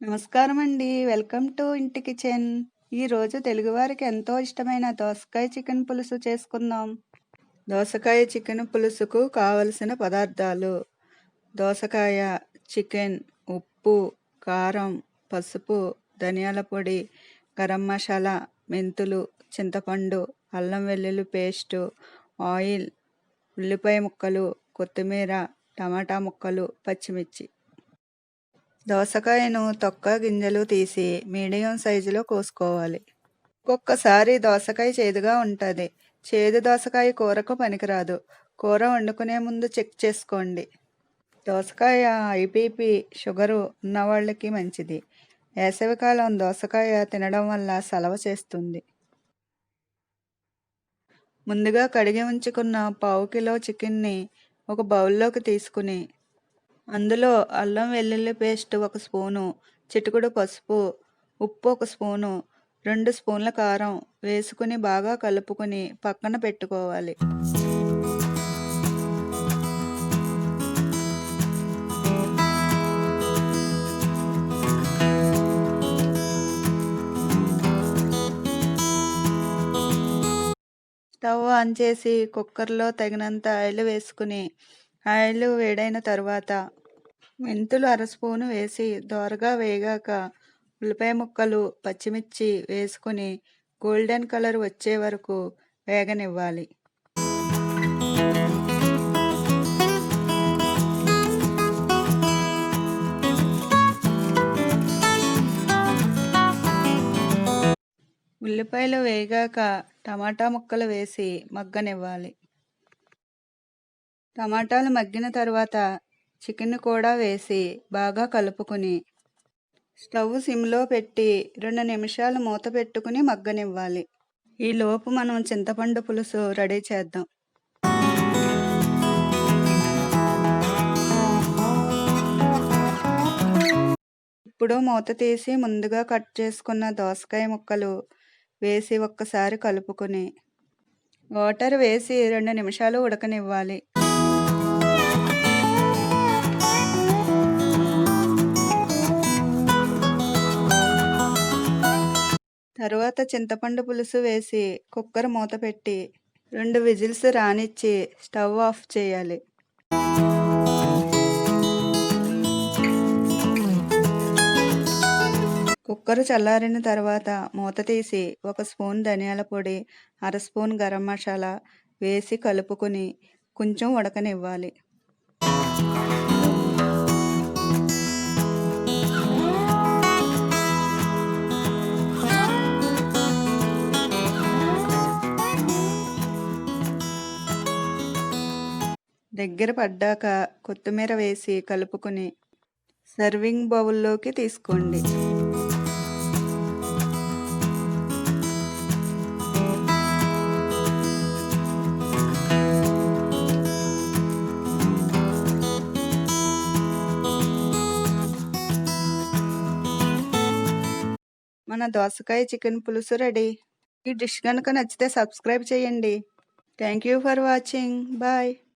నమస్కారం అండి. Welcome to ఇంటి కిచెన్. ఈరోజు తెలుగువారికి ఎంతో ఇష్టమైన దోసకాయ చికెన్ పులుసు చేసుకుందాం. దోసకాయ చికెన్ పులుసుకు కావలసిన పదార్థాలు: దోసకాయ, చికెన్, ఉప్పు, కారం, పసుపు, ధనియాల పొడి, గరం మసాలా, మెంతులు, చింతపండు, అల్లం వెల్లుల్లి పేస్టు, ఆయిల్, ఉల్లిపాయ ముక్కలు, కొత్తిమీర, టమాటా ముక్కలు, పచ్చిమిర్చి. దోసకాయను తొక్క గింజలు తీసి మీడియం సైజులో కోసుకోవాలి. ఒక్కొక్కసారి దోసకాయ చేదుగా ఉంటుంది. చేదు దోసకాయ కూరకు పనికిరాదు. కూర వండుకునే ముందు చెక్ చేసుకోండి. దోసకాయ ఐబీపీ, షుగరు ఉన్నవాళ్ళకి మంచిది. వేసవికాలం దోసకాయ తినడం వల్ల సలవ చేస్తుంది. ముందుగా కడిగి ఉంచుకున్న పావు కిలో చికెన్ని ఒక బౌల్లోకి తీసుకుని అందులో అల్లం వెల్లుల్లి పేస్ట్ 1 స్పూను, చిటికెడు పసుపు, ఉప్పు 1 స్పూను, 2 స్పూన్ల కారం వేసుకుని బాగా కలుపుకుని పక్కన పెట్టుకోవాలి. స్టవ్ ఆన్ చేసి కుక్కర్లో తగినంత ఆయిల్ వేసుకుని ఆయిల్ వేడైన తర్వాత మెంతులు 1/2 స్పూను వేసి దోరగా వేగాక ఉల్లిపాయ ముక్కలు, పచ్చిమిర్చి వేసుకుని గోల్డెన్ కలర్ వచ్చే వరకు వేగనివ్వాలి. ఉల్లిపాయలు వేగాక టమాటా ముక్కలు వేసి మగ్గనివ్వాలి. టమాటాలు మగ్గిన తర్వాత చికెన్ కూడా వేసి బాగా కలుపుకుని స్టవ్ సిమ్లో పెట్టి 2 నిమిషాలు మూత పెట్టుకుని మగ్గనివ్వాలి. ఈలోపు మనం చింతపండు పులుసు రెడీ చేద్దాం. ఇప్పుడు మూత తీసి ముందుగా కట్ చేసుకున్న దోసకాయ ముక్కలు వేసి ఒక్కసారి కలుపుకుని వాటర్ వేసి 2 నిమిషాలు ఉడకనివ్వాలి. తరువాత చింతపండు పులుసు వేసి కుక్కర్ మూత పెట్టి 2 విజిల్స్ రానిచ్చి స్టవ్ ఆఫ్ చేయాలి. కుక్కర్ చల్లారిన తర్వాత మూత తీసి 1 స్పూన్ ధనియాల పొడి, 1/2 స్పూన్ గరం మసాలా వేసి కలుపుకుని కొంచెం ఉడకనివ్వాలి. దగ్గర పడ్డాక కొత్తిమీర వేసి కలుపుకుని సర్వింగ్ బౌల్లోకి తీసుకోండి. మన దోసకాయ చికెన్ పులుసు రెడీ. ఈ డిష్ కనుక నచ్చితే సబ్స్క్రైబ్ చేయండి. Thank you for watching. Bye.